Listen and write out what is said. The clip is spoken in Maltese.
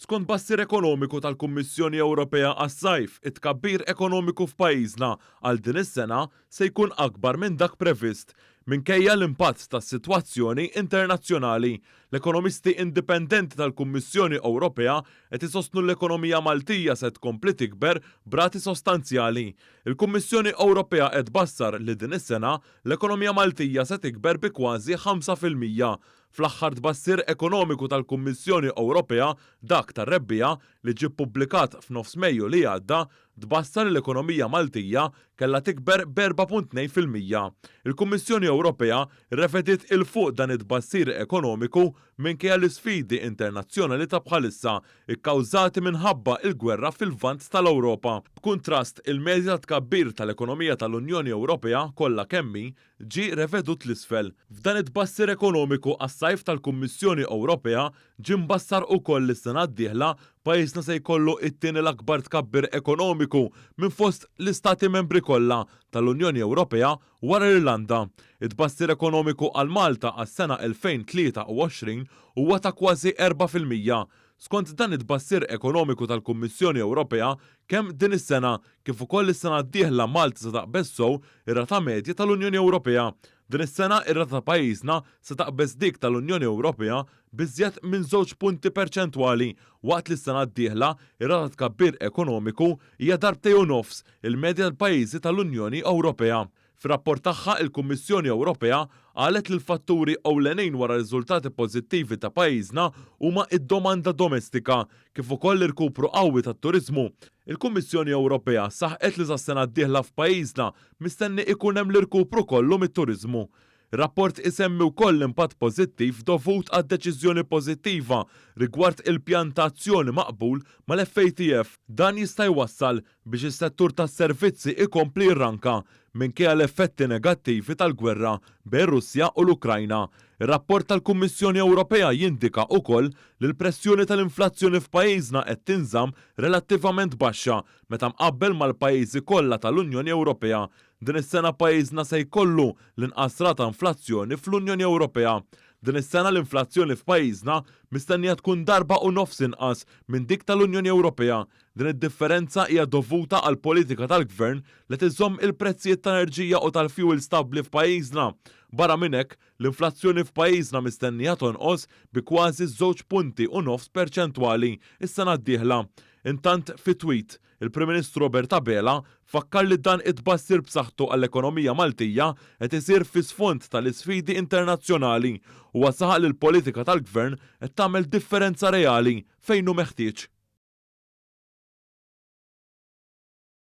Skont bassir ekonomiku tal-Kummissjoni Ewropea għas-sajf, it-tkabbir ekonomiku f'pajjiżna għal din is-sena se jkun akbar minn dak previst minkejja l-impatt tas-sitwazzjoni internazzjonali. L-ekonomisti indipendenti tal-Kummissjoni Ewropea qed isostnu l-ekonomija Maltija se tkompli tikber b'rati sostanzjali. Il-Kummissjoni Ewropea qed bassar li din is-sena l-ekonomija Maltija se tikber bi kważi 5%. Fl-aħħar tbassir ekonomiku tal-Kummissjoni Ewropea dak tar-rebbija li ġie ppubblikat f'nofs Mejju li għadda tbassar l-ekonomija Maltija kellha tikber b'4.2%. Il-Kummissjoni Ewropea rrevedit il fuq dan it-tbassir ekonomiku minkejja l-isfidi internazzjonali ta' bħalissa ikkawżati minħabba il-gwerra fil-vant tal-Ewropa. B'kuntrast, il-medja tkabbir tal-ekonomija tal-Unjoni Ewropea kollha kemmi ġie revedut l-isfel. F'dan it-tbassir ekonomiku għas-sajf tal-Kummissjoni Ewropea ġie mbassar ukoll is-sena d-dieħla pajjiżna se jkollu it-tieni l-akbar tkabbir ekonomiku minn fost l-istati membri kollha tal-Unjoni Ewropea wara l-Irlanda. It-tbassir ekonomiku għal Malta għas-sena 2023 huwa ta' kważi 4%. Skont dan it-tbassir ekonomiku tal-Kummissjoni Ewropea, kemm din is-sena kif ukoll is-sena d-dieħla Malta se taqbeż sew ir-rata medja tal-Unjoni Ewropea. Din is-sena ir-rata ta' pajjiżna se taqbeż dik tal-Unjoni Ewropea biżjed minn 2 punti perċentwali waqt li s-sena d-dieħla ir-rata tkabbir ekonomiku hija darbtej u nofs il-medja tal-pajjiżi tal-Unjoni Ewropea. Fir-rapport tagħha il-Kummissjoni Ewropea qalet li l-fatturi ewlenin wara riżultati pożittivi ta' pajjiżna huma id-domanda domestika kif ukoll l-irkupru qawwi tat-turiżmu. Il-Kummissjoni Ewropea saħqet li sas-sena d-dieħla f'pajjiżna mistenni ikun hemm l-irkupru kollu mit-turiżmu. Ir-rapport isemmi wkoll impatt pożittiv dovut għad-deċiżjoni pożittiva rigward il-pjantazzjoni maqbul mal-FATF. Dan jista' jwassal biex is-settur tas-servizzi ikompli jirranka minkejja l-effetti negattivi tal-gwerra bejn Russja u l-Ukrajna. Ir-rapport tal-Kummissjoni Ewropea jindika wkoll li l-pressjoni tal-inflazzjoni f'pajjiżna qed tinżamm relattivament baxxa meta mqabbel mal-pajjiżi kollha tal-Unjoni Ewropea. Din is-sena pajjiżna se jkollu l-inqas rata inflazzjoni fl-Unjoni Ewropea. Din is-sena l-inflazzjoni f'pajjiżna mistennija tkun darba u nofs inqas minn dik tal-Unjoni Ewropea. Din id-differenza hija dovuta għal politika tal-Gvern li tiżomm il-prezzijiet tal-enerġija u tal-fuel stabbli f'pajjiżna. Barra minn hekk, l-inflazzjoni f'pajjiżna mistennija tonqos bi kważi 2 punti u nofs perċentwali is-sena d-dieħla. Intant fi tweet, il-Prim Ministru Roberta Bela fakkar li dan it-tbassir b'saħħtu għall-ekonomija Maltija qed isir fi sfond tal-isfidi internazzjonali u wasaħaq li l-politika tal-Gvern qed tagħmel differenza reali fejn hu meħtieġ.